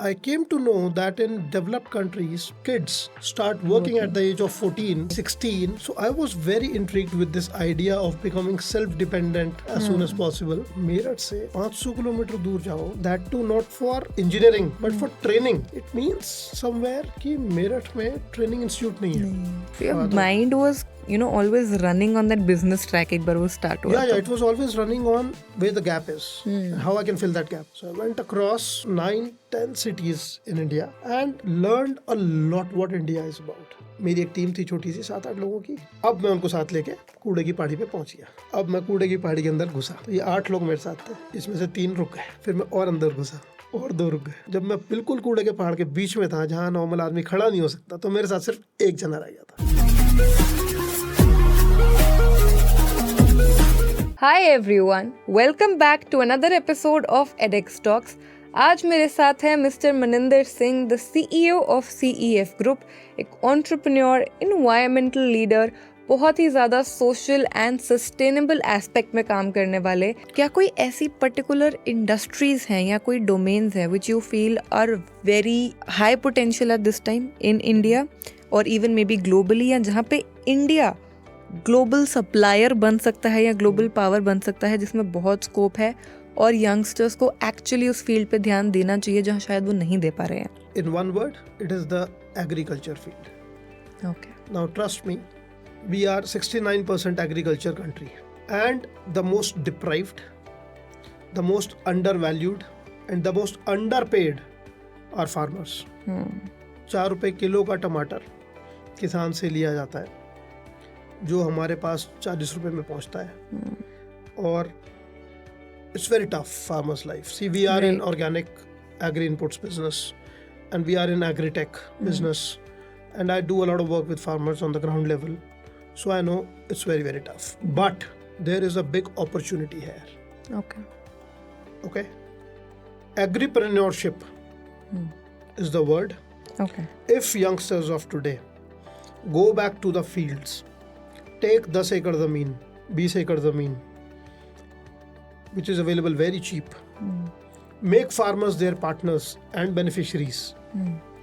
I came to know that in developed countries, kids start working at the age of 14, 16. So I was very intrigued with this idea of becoming self-dependent as soon as possible. Meerut से 500 kilometre दूर जाओ, that too not for engineering but for training. It means somewhere कि मेरठ में training institute नहीं है. Your mind was always running on that business track. एक बार वो start हुआ. Yeah, it was always running on where the gap is, how I can fill that gap. So I went across 9-10 cities in India and learned a lot what India is about. मेरी एक team थी छोटी सी 7-8 लोगों की. अब मैं उनको साथ लेके कूड़े की पहाड़ी पे पहुंच गया. अब मैं कूड़े की पहाड़ी के अंदर घुसा तो ये 8 लोग मेरे साथ थे, इसमें से 3 रुक गए. फिर मैं और अंदर घुसा और 2 रुक गए. जब मैं बिल्कुल कूड़े के पहाड़ के बीच में था जहाँ नॉर्मल आदमी खड़ा नहीं हो सकता, तो मेरे साथ सिर्फ एक जना रह गया था. Hi everyone, welcome back to another episode of edX Talks. आज मेरे साथ है mister Maninder Singh, the CEO of CEF Group, एक एंटरप्रेन्योर, एनवायरमेंटल लीडर, बहुत ही ज़्यादा सोशल एंड सस्टेनेबल एस्पेक्ट में काम करने वाले. क्या कोई ऐसी पर्टिकुलर इंडस्ट्रीज हैं या कोई डोमेन्स हैं which you feel are very high potential at this time in India और इवन मे बी ग्लोबली, या जहाँ पे इंडिया ग्लोबल सप्लायर बन सकता है या ग्लोबल पावर बन सकता है, जिसमें बहुत स्कोप है और यंगस्टर्स को एक्चुअली उस फील्ड पे ध्यान देना चाहिए जहाँ शायद वो नहीं दे पा रहे हैं? In one word, it is the agriculture field. Okay. Now trust me, we are 69% agriculture country and the most deprived, the most undervalued and the most underpaid are farmers. 4 रुपए किलो का टमाटर किसान से लिया जाता है जो हमारे पास 40 रुपए में पहुंचता है और it's very tough farmers life. See, we are in organic agri inputs business and we are in agri-tech business and I do a lot of work with farmers on the ground level, so I know it's very, very tough, but there is a big opportunity here. Okay, agripreneurship is the word. Okay. If youngsters of today go back to the fields, take 10 एकड़ ज़मीन, 20 एकड़ ज़मीन, which is available very cheap. Make farmers their partners and beneficiaries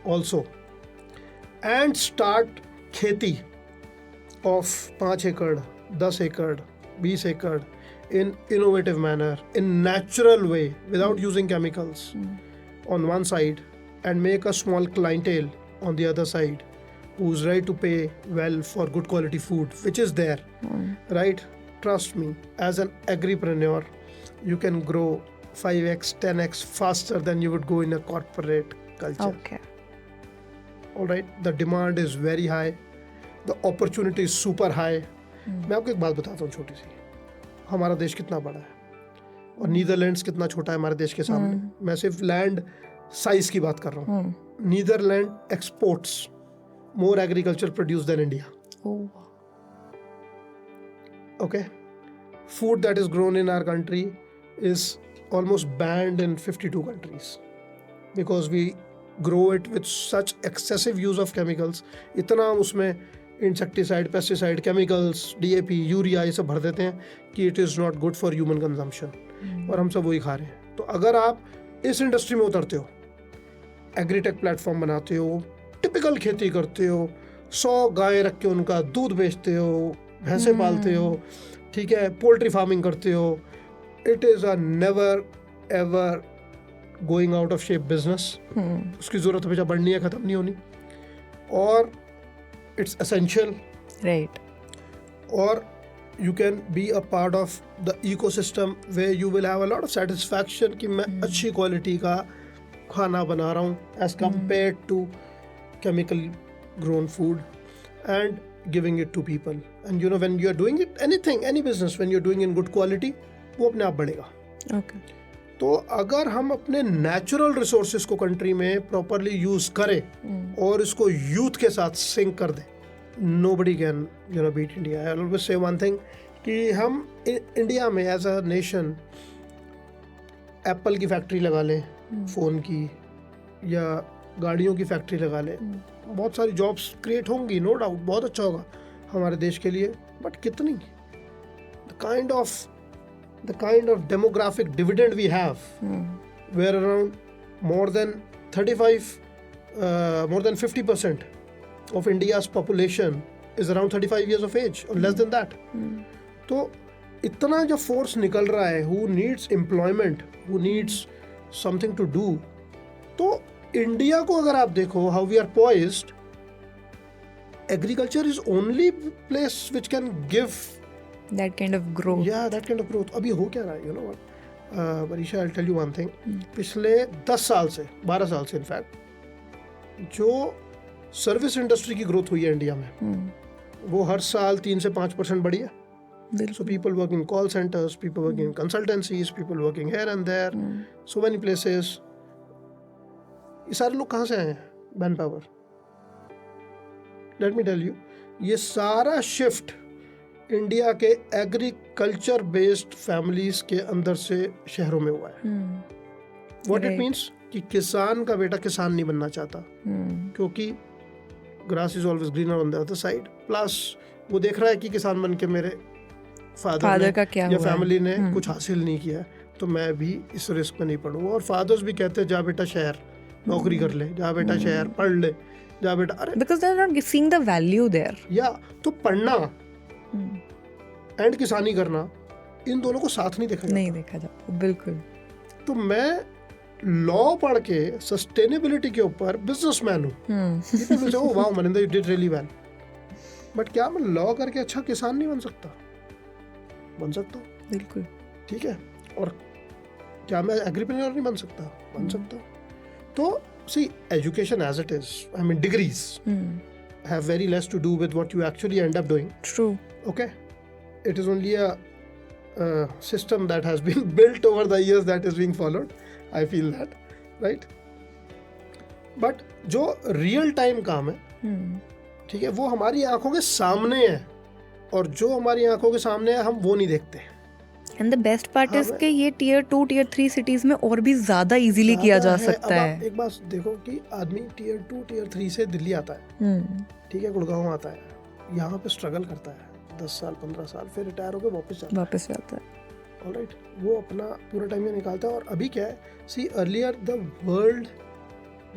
also, and start खेती of 5 एकड़, 10 एकड़, 20 एकड़ in innovative manner, in natural way, without using chemicals on one side, and make a small clientele on the other side who's ready to pay well for good quality food, which is there, right? Trust me, as an agripreneur, you can grow 5x, 10x faster than you would go in a corporate culture. Okay. All right, the demand is very high, the opportunity is super high. मैं आपको एक बात बताता हूँ छोटी सी. हमारा देश कितना बड़ा है और नीदरलैंड्स कितना छोटा है हमारे देश के सामने. मैं सिर्फ लैंड साइज की बात कर रहा हूँ. Netherland exports more agriculture produced than India. Oh. Okay, food that is grown in our country is almost banned in 52 countries because we grow it with such excessive use of chemicals. इतना उसमें insecticide, pesticide, chemicals, DAP, urea ये सब भर देते हैं कि it is not good for human consumption. और हम सब वही खा रहे हैं. तो अगर आप इस इंडस्ट्री में उतरते हो, एग्रीटेक प्लेटफॉर्म बनाते हो, टिपिकल खेती करते हो, 100 गाय रख के उनका दूध बेचते हो, भैंसे पालते हो, ठीक है, पोल्ट्री फार्मिंग करते हो, it is a never ever going out of shape business. उसकी ज़रूरत हमेशा बढ़नी है, ख़त्म नहीं होनी, और इट्स एसेंशियल, राइट. और you can be a part of the ecosystem way you will have a lot of satisfaction कि मैं अच्छी क्वालिटी का खाना बना रहा हूँ as compare to chemical grown food and giving it to people. And you know, when you are doing it, anything, any business, when you're doing in good quality, वो अपने आप बढ़ेगा. Okay. तो अगर हम अपने नेचुरल रिसोर्सेज को country में प्रॉपरली यूज करें और इसको यूथ के साथ सिंक कर दें, nobody can beat India. I always say one thing कि हम इंडिया में एज अ नेशन एप्पल की फैक्ट्री लगा लें, फ़ोन की या गाड़ियों की फैक्ट्री लगा ले, बहुत सारी जॉब्स क्रिएट होंगी, नो डाउट, बहुत अच्छा होगा हमारे देश के लिए, बट कितनी? The kind of demographic dividend we have, where around more than more than 50% of India's population is around 35 years of age or less than that. तो इतना जो फोर्स निकल रहा है, who needs employment, who needs something to do, तो India को अगर आप देखो how we are poised, agriculture is only place which can give that kind of growth. Yeah, that kind of growth. अभी हो क्या रहा है, you know what? Marisha, I'll tell you one thing. पिछले 10 साल से 12 साल से इनफैक्ट जो सर्विस इंडस्ट्री की ग्रोथ हुई है इंडिया में, वो हर साल 3 से 5% बढ़ी है. So people work in call centers, people work in consultancies, people working here and there, so many places. ये सारे लोग कहाँ से आए हैं? Man power. Let me tell you, ये सारा शिफ्ट इंडिया के एग्रीकल्चर बेस्ड फैमिलीज के अंदर से शहरों में हुआ है. What it means कि किसान का बेटा किसान नहीं बनना चाहता, क्योंकि grass is always greener on the other side. Plus वो देख रहा है कि किसान बन के मेरे फादर का क्या या फैमिली ने कुछ हासिल नहीं किया, तो मैं भी इस रिस्क में नहीं पड़ूंगा. और फादर्स भी कहते हैं जा बेटा शहर नौकरी कर ले, जा बेटा शहर पढ़ ले, जा बेटा. अरे because they are not seeing the value there. या तो पढ़ना एंड किसानी करना, इन दोनों को साथ नहीं देखा जाता. बिल्कुल. तो मैं लॉ पढ़ के सस्टेनेबिलिटी के ऊपर बिजनेसमैन हूँ. People will say oh wow Maninder you did really well, but क्या मैं लॉ करके अच्छा किसान नहीं बन सकता? बन सकता हूँ. बिल्कुल. ठीक है. और क्या मैं एग्रीप्रेन्योर नहीं बन सकता? बन सकता. तो see education as it is, I mean degrees have very less to do with what you actually end up doing. True. Okay, it is only a system that has been built over the years that is being followed. I feel that, right? But जो real time काम है, ठीक है, वो हमारी आंखों के सामने है, और जो हमारी आंखों के सामने है हम वो नहीं देखते. And the best part is कि ये tier 2, tier 3 cities में और भी ज़्यादा easily किया जा सकता है. एक बात देखो कि आदमी tier 2, tier 3 से दिल्ली आता है, ठीक है, गुड़गांव आता है, यहाँ पे स्ट्रगल करता है 10 साल 15 साल, फिर रिटायर होकर वापस जाता है. ऑलराइट, वो अपना पूरा टाइम में निकालता है. और अभी क्या है, see earlier the world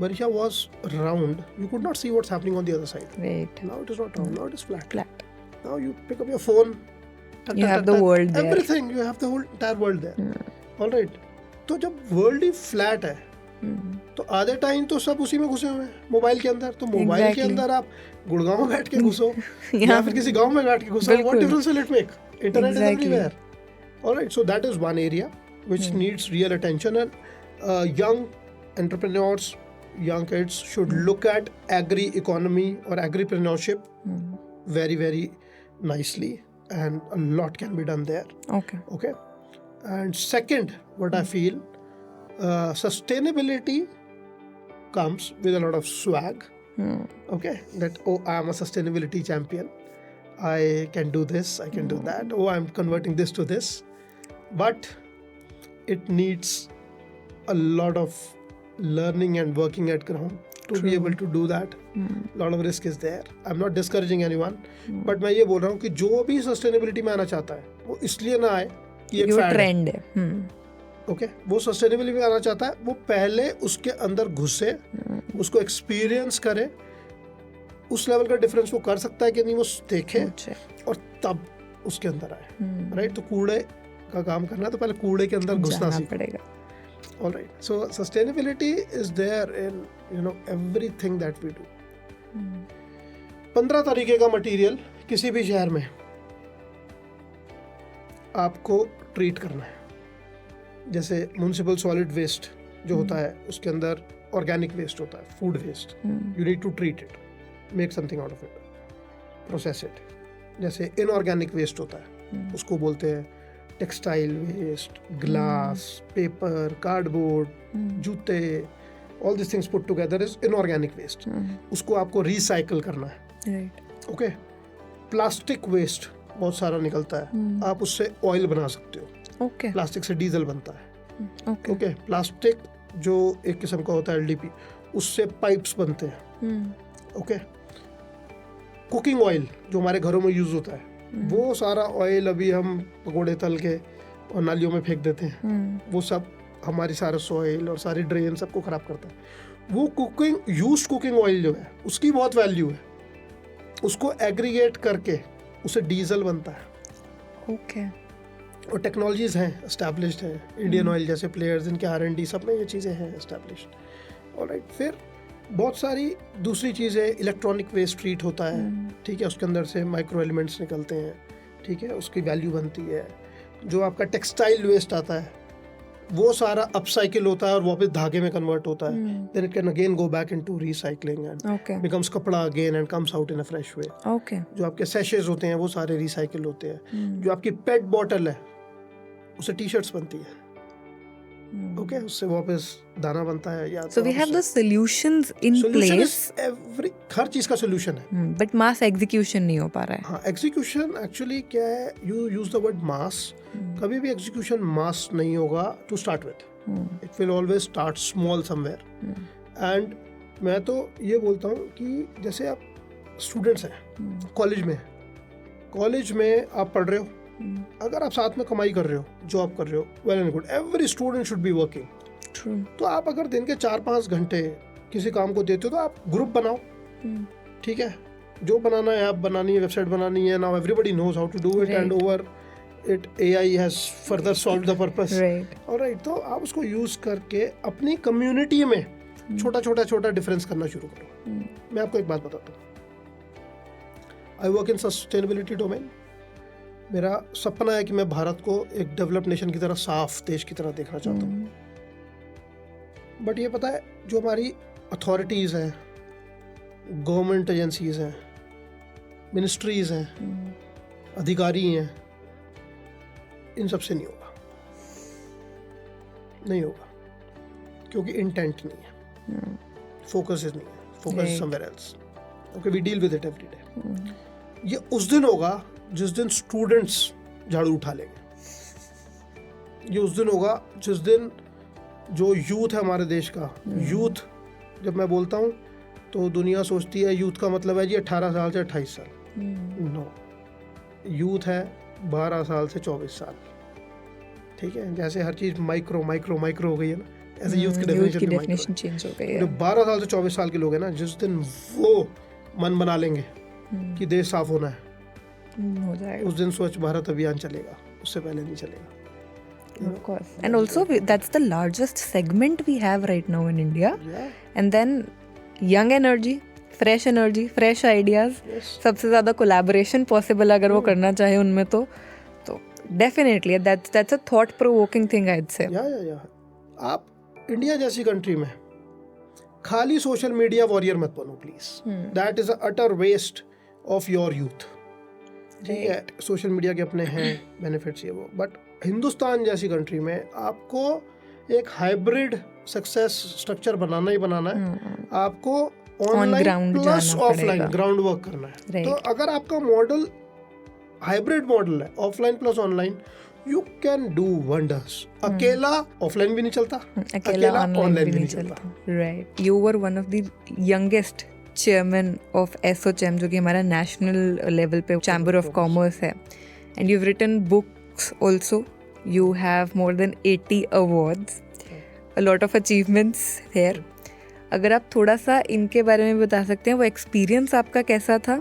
Marisha was round, you could not see what's happening on the other side. Right. Now it is not round, now it is flat. Now you pick up your phone, you have the world there. Everything, you have the whole entire world there. All right. तो जब world ही flat है, तो आधे time तो सब उसी में घुसे हुए हैं मोबाइल के अंदर. तो मोबाइल के अंदर आप गुड़गांव में बैठ के घुसो या फिर किसी गांव में बैठ के घुसो, what difference will it make? Internet is everywhere. Alright, so that is one area which needs real attention, and young entrepreneurs, young kids should look at agri economy or agripreneurship very very nicely, and a lot can be done there. Okay. And second, what I feel, sustainability comes with a lot of swag. Okay, that I am a sustainability champion, I can do this, I can do that, I'm converting this to this. But it needs a lot of learning and working at ground to be able to do that. Lot of risk is there. I'm not discouraging anyone, but मैं ये बोल रहा हूँ कि जो भी sustainability में आना चाहता है वो इसलिए ना आए कि एक ट्रेंड है. ओके, वो सस्टेनेबिलिटी में आना चाहता है, वो पहले उसके अंदर घुसे, उसको एक्सपीरियंस करे, उस लेवल का डिफरेंस वो कर सकता है कि नहीं वो देखे, और तब उसके अंदर आए. राइट, तो कूड़े का काम करना है तो पहले कूड़े के अंदर घुसना पड़ेगा. All right. So sustainability is there in everything that we do. 15 तरीके का मटेरियल किसी भी शहर में आपको ट्रीट करना है. जैसे म्युनिसिपल सॉलिड वेस्ट जो होता है, उसके अंदर ऑर्गेनिक वेस्ट होता है, food waste. You need to treat it, make something out of it, process it. जैसे इनऑर्गेनिक वेस्ट होता है, उसको बोलते हैं textile waste, glass, paper, cardboard, जूते, all this things put together is inorganic waste. उसको आपको रिसाइकल करना है. ओके. प्लास्टिक वेस्ट बहुत सारा निकलता है, आप उससे ऑयल बना सकते हो. प्लास्टिक से डीजल बनता है. ओके. प्लास्टिक जो एक किस्म का होता है LDP, उससे पाइप्स बनते हैं. ओके. कुकिंग ऑयल जो हमारे घरों में यूज होता है, वो सारा ऑयल अभी हम पकोड़े तल के और नालियों में फेंक देते हैं. वो सब हमारी सारा सॉइल और सारी ड्रेन सबको खराब करता है. वो कुकिंग ऑयल जो है उसकी बहुत वैल्यू है, उसको एग्रीगेट करके उससे डीजल बनता है। ओके। और टेक्नोलॉजीज हैं एस्टैब्लिश्ड हैं, इंडियन ऑयल जैसे प्लेयर्स, इनके R&D सब में ये चीज़ें हैं एस्टैब्लिश्ड। ऑलराइट, फिर बहुत सारी दूसरी चीज़ें, इलेक्ट्रॉनिक वेस्ट ट्रीट होता है, ठीक है, उसके अंदर से माइक्रो एलिमेंट्स निकलते हैं, ठीक है, उसकी वैल्यू बनती है। जो आपका टेक्सटाइल वेस्ट आता है वो सारा अपसाइकिल होता है और वापस धागे में कन्वर्ट होता है, then it can again go back into recycling and becomes कपड़ा again and comes out in a fresh way. Okay. जो आपके सैशेज होते हैं वो सारे रिसाइकिल होते हैं। जो आपकी पेट बॉटल है उससे टी-शर्ट्स बनती है, ओके, उससे वापस दाना बनता है। या So we have the solutions in place. हर चीज का सोल्यूशन है, but mass execution नहीं हो पा रहा है। हाँ, एग्जीक्यूशन एक्चुअली क्या है, you use the word mass, कभी भी एग्जीक्यूशन मास नहीं होगा to start with, it will always start small somewhere. And मैं तो ये बोलता हूँ कि जैसे आप स्टूडेंट्स हैं कॉलेज में आप पढ़ रहे हो, अगर आप साथ में कमाई कर रहे हो, जॉब कर रहे हो, well and good, every student should be working. तो आप अगर दिन के 4-5 घंटे किसी काम को देते हो तो आप ग्रुप बनाओ, ठीक है, जो बनाना है, ऐप बनानी है, वेबसाइट बनानी है, now everybody knows how to do it and over it AI has further solved the purpose, alright. तो आप उसको यूज करके अपनी कम्युनिटी में छोटा डिफरेंस करना शुरू करो। मैं आपको एक बात बताता हूँ, I work in sustainability domain. मेरा सपना है कि मैं भारत को एक डेवलप्ड नेशन की तरह, साफ देश की तरह देखना चाहता हूँ। बट ये पता है, जो हमारी अथॉरिटीज़ हैं, गवर्नमेंट एजेंसीज हैं, मिनिस्ट्रीज हैं, अधिकारी हैं, इन सबसे नहीं होगा, क्योंकि इंटेंट नहीं है, फोकस नहीं है, focus somewhere else. Okay, we deal with it every day. ये उस दिन होगा जिस दिन स्टूडेंट्स झाड़ू उठा लेंगे, ये उस दिन होगा जिस दिन जो यूथ है हमारे देश का, यूथ जब मैं बोलता हूँ तो दुनिया सोचती है यूथ का मतलब है जी 18 साल से 28 साल, नो, यूथ है 12 साल से 24 साल, ठीक है। जैसे हर चीज माइक्रो हो गई है ना, ऐसे यूथ की डेफिनेशन चेंज हो गई है। जो 12 साल से 24 साल के लोग हैं ना, जिस दिन वो मन बना लेंगे कि देश साफ होना है, हो जाएगा, उस दिन स्वच्छ भारत अभियान चलेगा, उससे पहले नहीं चलेगा। Of course. And also that's the largest segment we have right now in India. Yeah. And then young energy, fresh ideas. Yes. सबसे ज़्यादा collaboration possible अगर वो करना चाहे उनमें तो definitely that's a thought provoking thing I'd say. या आप इंडिया जैसी कंट्री में खाली सोशल मीडिया वॉरियर मत बनो please, that is utter waste of your youth, ठीक है। सोशल मीडिया के अपने हैं बेनिफिट्स ये वो, बट हिंदुस्तान जैसी कंट्री में आपको एक हाइब्रिड सक्सेस स्ट्रक्चर बनाना ही बनाना है। आपको online plus offline ground work करना है। तो अगर आपका मॉडल हाइब्रिड मॉडल है, offline plus online, you can do wonders. अकेला ऑफलाइन भी नहीं चलता, अकेला ऑनलाइन भी नहीं चलता। Right, you were one of the youngest chairman of ASSOCHAM, जो कि हमारा नेशनल लेवल पे चैम्बर ऑफ कॉमर्स है, and you have written books also, you have more than 80 awards, a lot of achievements there. अगर आप थोड़ा सा इनके बारे में बता सकते हैं, वो एक्सपीरियंस आपका कैसा था,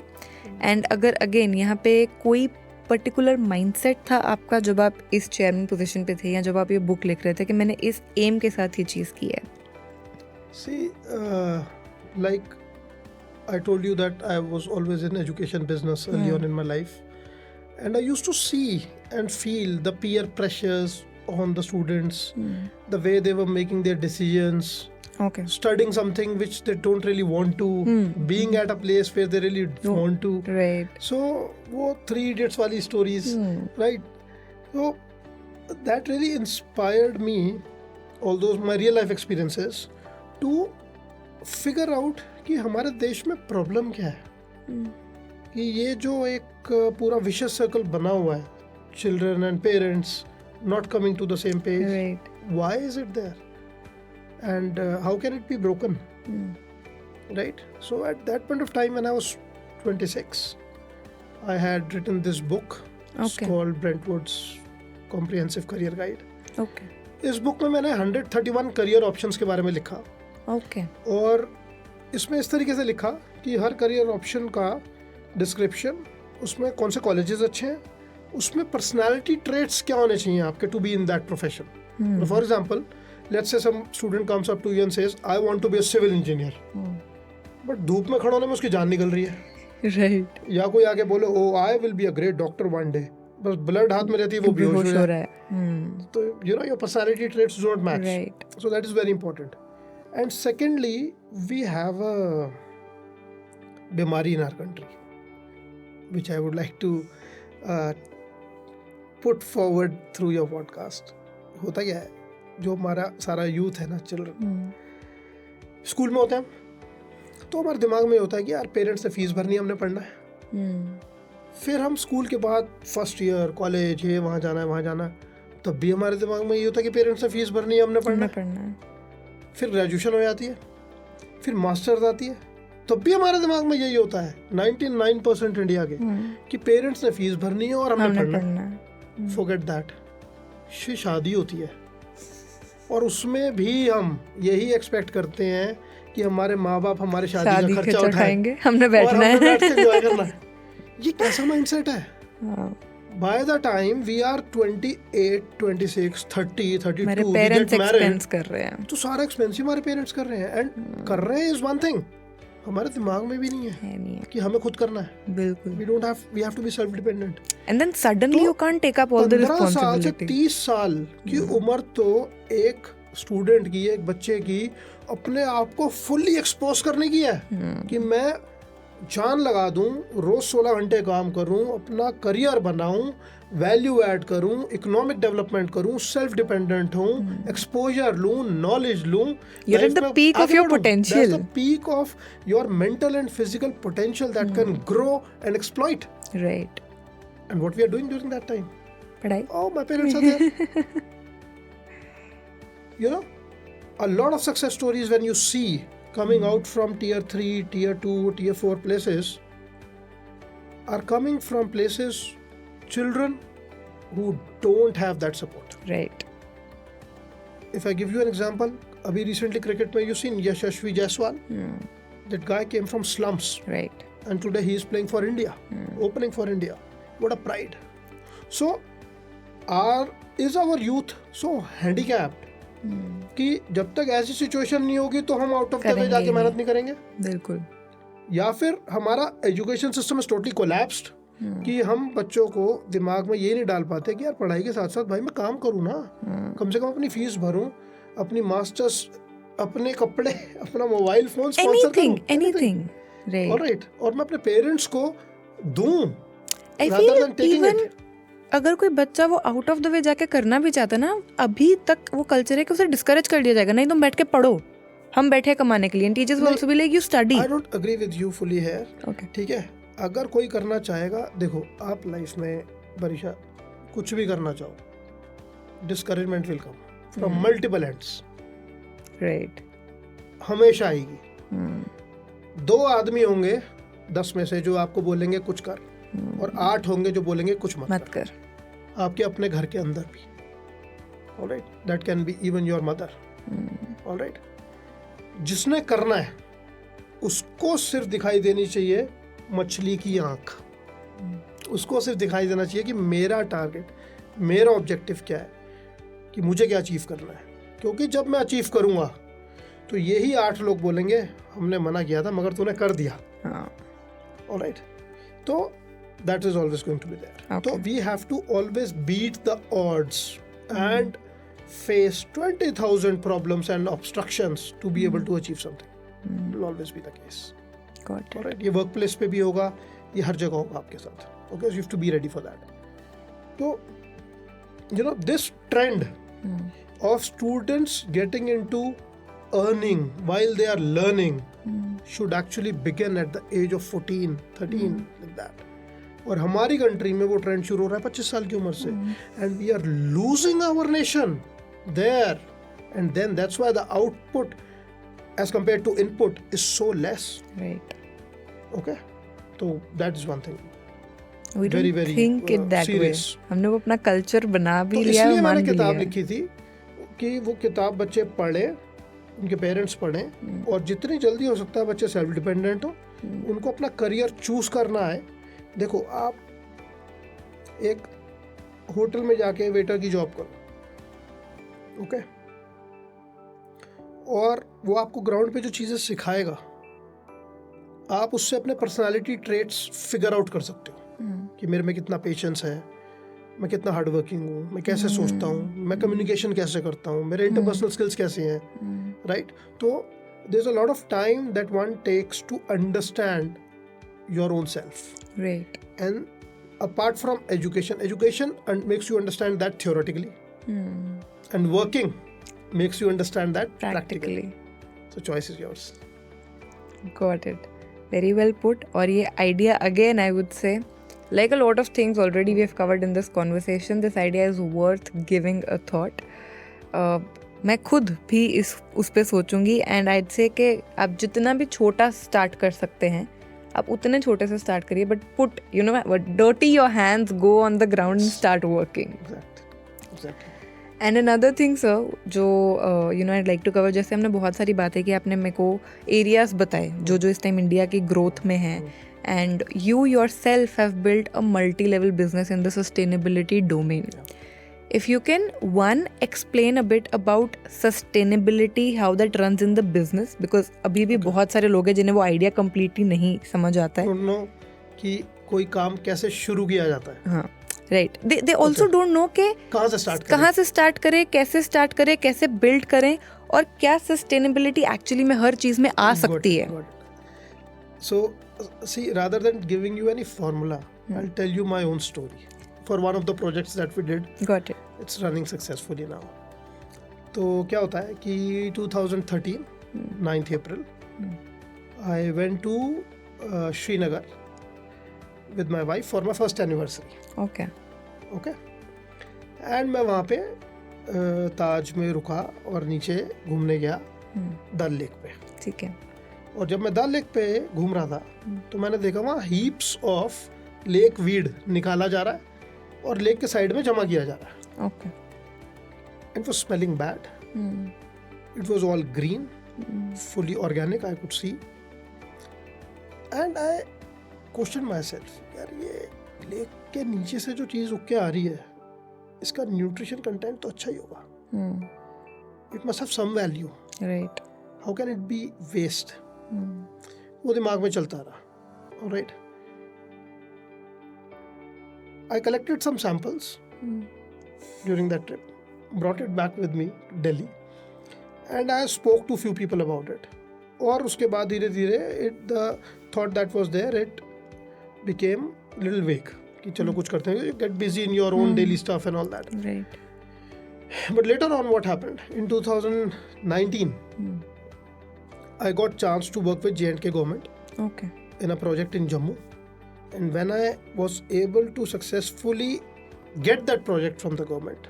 एंड अगर अगेन यहाँ पे कोई पर्टिकुलर माइंडसेट था आपका जब आप इस चेयरमैन पोजीशन पे थे, या जब आप ये बुक लिख रहे थे कि मैंने इस एम के साथ ये चीज़ की है। See, like I told you that I was always in education business early on in my life, and I used to see and feel the peer pressures on the students, the way they were making their decisions, studying something which they don't really want to, being at a place where they really want to. Right. So वो 3 Idiots वाली stories, right? So that really inspired me, all those my real life experiences, to figure out कि हमारे देश में problem क्या है, कि ये जो एक पूरा विशियस सर्कल बना हुआ है, children and parents not coming to the same page, why is it there and how can it be broken, right? So at that point of time when I was 26, I had written this book called Brentwood's comprehensive career guide. इस book में मैंने 131 career options के बारे में लिखा, okay. और इसमें इस तरीके से लिखा कि हर करियर ऑप्शन का डिस्क्रिप्शन, उसमें कौन से कॉलेजेस अच्छे हैं, उसमें पर्सनालिटी ट्रेट्स क्या होने चाहिए आपके to be in that profession. For example, let's say some student comes up to you and says I want to be a civil engineer, but धूप में खड़ा होने में उसकी जान निकल रही है. राइट. या कोई आगे बोले oh I will be a great doctor one day, बस ब्लड हाथ में रहती है वो बेहोश हो रहा है. तो you know your personality traits do not match. Right. So that is very important. And secondly, we have a bimari in our country, which I would like to put forward through your podcast. होता क्या है, जो हमारा सारा youth है ना, children school में होते हैं, तो हमारे दिमाग में होता है कि यार पेरेंट्स ने फीस भरनी है, हमने पढ़ना है. फिर हम स्कूल के बाद फर्स्ट ईयर कॉलेज ये वहाँ जाना है वहाँ जाना है, तब भी हमारे दिमाग में ये होता है कि पेरेंट्स ने फीस भरनी है, हमने पढ़ना है. फिर ग्रेजुएशन हो जाती है, फिर मास्टर्स आती है, तब भी हमारे दिमाग में यही होता है 99% इंडिया के कि पेरेंट्स ने फीस भरनी है और हमने पढ़ना है. Forget that. शादी होती है और उसमें भी हम यही एक्सपेक्ट करते हैं कि हमारे माँ बाप हमारे शादी का खर्चा उठाएंगे, हमने बैठना है, एंजॉय करना है. ये कैसा माइंडसेट है? By the time we are 28, 26, 30, 32, मेरे पेरेंट्स एक्सपेंस कर रहे हैं, तो सारा एक्सपेंस हमारे पेरेंट्स कर रहे हैं. एंड कर रहे हैं इज वन थिंग, हमारे दिमाग में भी नहीं है कि हमें खुद करना है. बिल्कुल. we have to be self dependent. And then suddenly you can't take up all the responsibility. 15 साल से 30 साल की उम्र तो एक स्टूडेंट की, एक बच्चे की अपने आप को फुल्ली एक्सपोज करने की है कि मैं जान लगा दूं, रोज 16 घंटे काम करूं, अपना करियर बनाऊं, वैल्यू ऐड करूं, इकोनॉमिक डेवलपमेंट करूं, सेल्फ डिपेंडेंट हूं, एक्सपोजर लूं, नॉलेज लूं. You're at the peak of your potential. That's the peak of your mental and physical potential that can grow and exploit. Right. And what we are doing during that time? Padhai. Oh, my parents are there. You know, a lot of success stories when you see coming out from tier 3, tier 2, tier 4 places are coming from places, children who don't have that support. Right. If I give you an example, abhi recently cricket mein you seen Yashasvi Jaiswal. That guy came from slums. Right. And today he is playing for India, opening for India. What a pride. So, is our youth so handicapped कि जब तक ऐसी situation नहीं होगी तो हम out of the way जाके मेहनत नहीं करेंगे? बिल्कुल. या फिर हमारा education system is totally collapsed कि हम बच्चों को दिमाग में ये नहीं डाल पाते कि यार पढ़ाई के साथ साथ भाई मैं काम करूँ ना, कम से कम अपनी फीस भरूँ, अपनी मास्टर्स, अपने कपड़े, अपना मोबाइल फोन स्पॉन्सर करूँ, एनीथिंग. राइट. और मैं अपने पेरेंट्स को दूँ rather than taking it. अगर कोई बच्चा वो आउट ऑफ द वे जाके करना भी चाहता ना, अभी तक वो कल्चर है कि उसे डिस्करेज कर दिया जाएगा, नहीं तुम बैठ के पढ़ो, हम बैठे कमाने के लिए. Teachers will also be like you study. I don't agree with you fully here. ठीक है, अगर कोई करना चाहेगा, देखो आप लाइफ में बरिशा कुछ भी करना चाहो, discouragement will come from multiple ends. Right. हमेशा आएगी. 2 आदमी होंगे 10 में से जो आपको बोलेंगे कुछ कर, और 8 होंगे जो बोलेंगे कुछ मत कर. आपके अपने घर के अंदर भी. Alright, that can be even your mother. Alright. जिसने करना है उसको सिर्फ दिखाई देनी चाहिए मछली की आंख. उसको सिर्फ दिखाई देना चाहिए कि मेरा टारगेट, मेरा ऑब्जेक्टिव क्या है, कि मुझे क्या अचीव करना है. क्योंकि जब मैं अचीव करूंगा तो यही 8 लोग बोलेंगे हमने मना किया था मगर तूने कर दिया. ऑलराइट. तो that is always going to be there. Okay. So we have to always beat the odds and face 20,000 problems and obstructions to be able to achieve something. It will always be the case. Got it. Alright, ये workplace पे भी होगा, ये हर जगह होगा आपके साथ. Okay, so you have to be ready for that. So, you know, this trend of students getting into earning while they are learning should actually begin at the age of 14, 13, like that. और हमारी country में वो trend शुरू हो रहा है 25 साल की उम्र से. And we are losing our nation there. And then that's why the output as compared to input is so less. Right. Okay. तो that is one thing. We don't think it that way. हमने वो अपना culture बना भी लिया. इसलिए मैंने किताब लिखी थी कि वो किताब बच्चे पढ़े उनके पेरेंट्स पढ़ें और जितनी जल्दी हो सकता है बच्चे सेल्फ डिपेंडेंट हो, उनको अपना करियर चूज करना है। देखो, आप एक होटल में जाके वेटर की जॉब करो, ओके, और वो आपको ग्राउंड पे जो चीज़ें सिखाएगा, आप उससे अपने पर्सनालिटी ट्रेट्स फिगर आउट कर सकते हो कि मेरे में कितना पेशेंस है, मैं कितना हार्ड वर्किंग हूँ, मैं कैसे सोचता हूँ, मैं कम्युनिकेशन कैसे करता हूँ, मेरे इंटरपर्सनल स्किल्स कैसे हैं, राइट। तो there is a lot of time that one takes to understand your own self, right, and apart from education makes you understand that theoretically, and working makes you understand that practically. So choice is yours. Got it. Very well put. और ये idea again I would say, like a lot of things already we have covered in this conversation, this idea is worth giving a thought. मैं खुद भी उस पे सोचूंगी, and I'd say कि आप जितना भी छोटा start कर सकते हैं आप उतने छोटे से स्टार्ट करिए, but put dirty your hands, go on the ground and start working. Exactly. And another thing sir, जो I'd like to cover, जैसे हमने बहुत सारी बातें की, आपने मेरे को एरियाज बताए जो इस टाइम इंडिया की ग्रोथ में हैं, and you yourself have built a multi-level business in the sustainability domain. If you can explain a bit about sustainability, how that runs in the business, because अभी भी बहुत सारे लोग हैं जिन्हें वो आइडिया completely नहीं समझ आता है। Don't know कि कोई काम कैसे शुरू किया जाता है। हाँ, right. They also don't know कि कहाँ से स्टार्ट करें, कैसे स्टार्ट करें, कैसे बिल्ड करें, और क्या सस्टेनेबिलिटी एक्चुअली में हर चीज में आ सकती है। So see, rather than giving you any formula, I'll tell you my own story. For one of the projects that we did, Got it. It's running successfully now. तो क्या होता है कि 2013 9th April I went to Srinagar with my wife for my first anniversary. Okay. And मैं वहाँ पे ताज में रुका और नीचे घूमने गया डल लेक पे। ठीक है। और जब मैं डल लेक पे घूम रहा था तो मैंने देखा वहाँ हीप्स ऑफ लेक वीड निकाला जा रहा है और लेक के साइड में जमा किया जा रहा है। Okay. It was smelling bad. It was all green, fully organic, I could see. And I questioned myself, यार ये लेक के नीचे से जो चीज़ उग के आ रही है, इसका न्यूट्रिशन कंटेंट तो अच्छा ही होगा. It must have some value. Right. How can it be waste? वो दिमाग में चलता रहा. All right. I collected some samples during that trip, brought it back with me to Delhi, and I spoke to few people about it. और उसके बाद धीरे धीरे the thought that was there, it became little vague कि चलो कुछ करते हैं, you get busy in your own daily stuff and all that. Right. But later on, what happened in 2019, I got chance to work with J&K government. Okay. In a project in Jammu, and when I was able to successfully get that project from the government,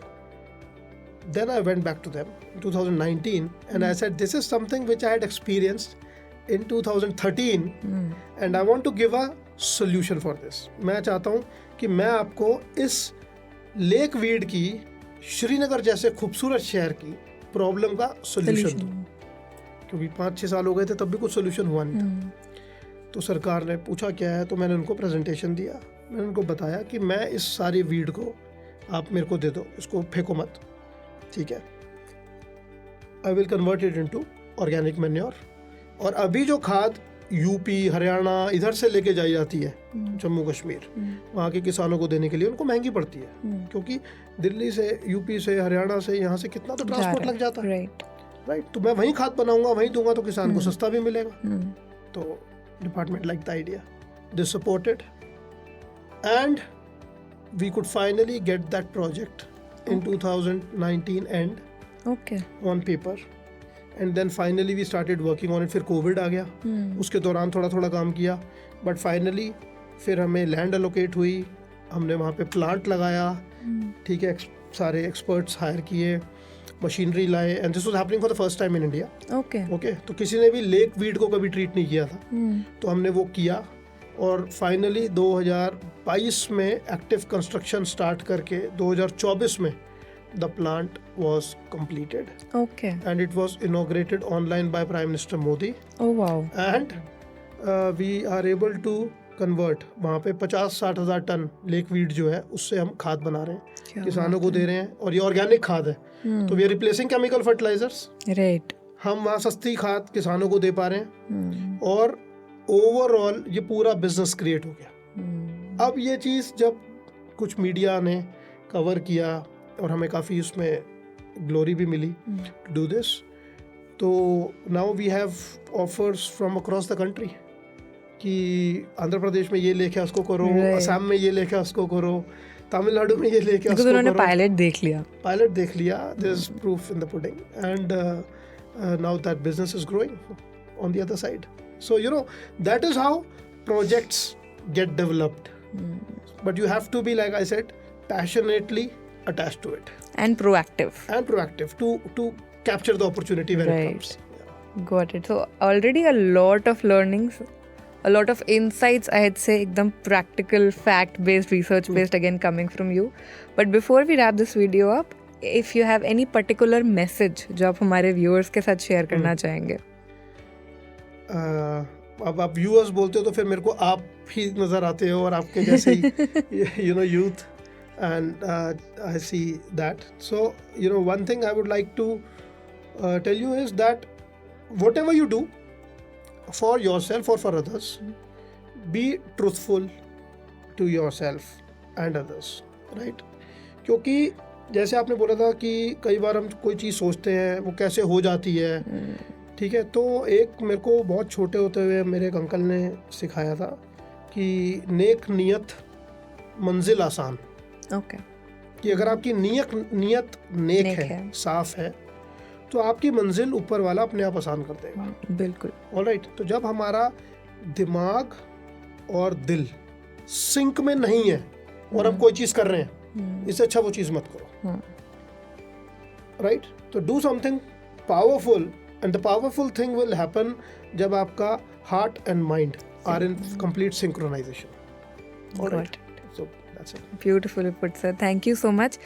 then I went back to them in 2019 and I said, this is something which I had experienced in 2013 and I want to give a solution for this. मैं चाहता हूँ कि मैं आपको इस lake weed की श्रीनगर जैसे खूबसूरत शहर की प्रॉब्लम का सोल्यूशन दूँ, क्योंकि 5-6 साल हो गए थे तब भी कुछ सोल्यूशन हुआ नहीं था. तो सरकार ने पूछा क्या है, तो मैंने उनको प्रेजेंटेशन दिया. मैंने उनको बताया कि मैं इस सारी वीड को आप मेरे को दे दो, इसको फेंको मत, ठीक है. I will convert it into organic manure. और अभी जो खाद यूपी हरियाणा इधर से लेके जाई जाती है जम्मू कश्मीर, वहाँ के किसानों को देने के लिए उनको महंगी पड़ती है, क्योंकि दिल्ली से, यूपी से, हरियाणा से, यहाँ से कितना तो ट्रांसपोर्ट लग जाता है. राइट. तो मैं वहीं खाद बनाऊंगा, वहीं दूंगा, तो किसान को सस्ता भी मिलेगा. तो department liked the idea, they supported, and we could finally get that project in 2019 end. Okay. On paper, and then finally we started working on it. फिर कोविड आ गया, उसके दौरान थोड़ा थोड़ा काम किया, but finally फिर हमें लैंड एलोकेट हुई, हमने वहाँ पे प्लांट लगाया, ठीक है, सारे एक्सपर्ट्स हायर किए, मशीनरी लाए, and this was happening for the first time in India. Okay. तो किसी ने भी लेक वीड को कभी ट्रीट नहीं किया था, तो हमने वो किया. और फाइनली 2022 में एक्टिव कंस्ट्रक्शन स्टार्ट करके 2024 में the plant was completed Okay. and it was inaugurated online by Prime Minister Modi. Oh wow. And we are able to convert वहाँ पे 50-60 हज़ार टन लेकवीड जो है उससे हम खाद बना रहे हैं, क्या किसानों को दे रहे हैं, और ये ऑर्गेनिक खाद है. तो we are replacing chemical fertilizers. Right. हम वहाँ सस्ती खाद किसानों को दे पा रहे हैं और ओवरऑल ये पूरा बिजनेस क्रिएट हो गया. अब ये चीज़ जब कुछ मीडिया ने कवर किया और हमें काफ़ी उसमें ग्लोरी भी मिली टू डू दिस, तो now we have offers from across the country कि आंध्र प्रदेश में ये लेके उसको करो, असम में ये लेके उसको करो, तमिलनाडु में ये लेके उसको उन्होंने करो. पायलट देख लिया. पायलट देख लिया. There is proof in the pudding and now that business is growing on the other side. So that is how projects get developed. But you have to be, like I said, passionately attached to it And proactive. to capture the opportunity when it Right. comes. Got it. So already a lot of learnings, a lot of insights, I'd say, ekdam practical, fact-based, research-based again coming from you. But before we wrap this video up, if you have any particular message जो आप हमारे viewers के साथ share करना चाहेंगे. अब आप viewers बोलते हो तो फिर मेरे को आप ही नज़र आते हो और आपके जैसे ही youth, and I see that. So one thing I would like to tell you is that whatever you do for yourself और for others, be truthful to yourself and others, right. क्योंकि जैसे आपने बोला था कि कई बार हम कोई चीज़ सोचते हैं वो कैसे हो जाती है, ठीक है. तो एक मेरे को बहुत छोटे होते हुए मेरे एक अंकल ने सिखाया था कि नेक नियत मंजिल आसान. Okay. कि अगर आपकी नियत नेक है, साफ है, तो आपकी मंजिल ऊपर वाला अपने आप आसान कर देगा. बिल्कुल. ऑलराइट. तो जब हमारा दिमाग और दिल सिंक में नहीं है और हम कोई चीज़ कर रहे हैं, इससे अच्छा वो चीज़ मत करो, राइट. तो do something powerful. And the powerful thing will happen जब आपका heart and mind are in complete synchronization. All right. So that's it. Beautifully put, sir. Thank you so much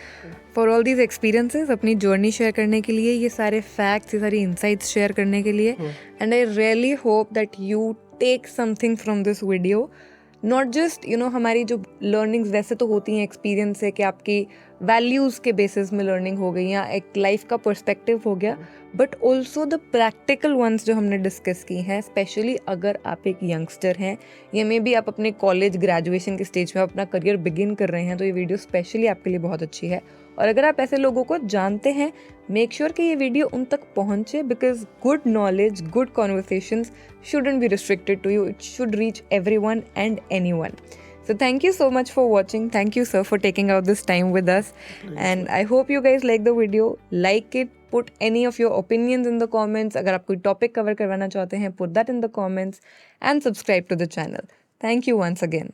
for all these experiences. अपनी journey share करने के लिए, ये सारे facts, ये सारी insights share करने के लिए. And I really hope that you take something from this video. Not just हमारी जो लर्निंग्स वैसे तो होती हैं एक्सपीरियंस से कि आपकी वैल्यूज़ के बेसिस में लर्निंग हो गई या एक लाइफ का पर्सपेक्टिव हो गया, but also the practical ones जो हमने डिस्कस की हैं, स्पेशली अगर आप एक यंगस्टर हैं या मे बी आप अपने कॉलेज ग्रेजुएशन के स्टेज में अपना करियर बिगिन कर रहे हैं, तो ये वीडियो स्पेशली आपके लिए बहुत अच्छी है. और अगर आप ऐसे लोगों को जानते हैं, मेक श्योर कि ये वीडियो उन तक पहुंचे, because good knowledge, good conversations shouldn't be restricted to you. It should reach everyone and anyone. So thank you so much for watching. Thank you, sir, for taking out this time with us. And I hope you guys like the video. Like it. Put any of your opinions in the comments. अगर आप कोई topic cover करवाना चाहते हैं, put that in the comments. And subscribe to the channel. Thank you once again.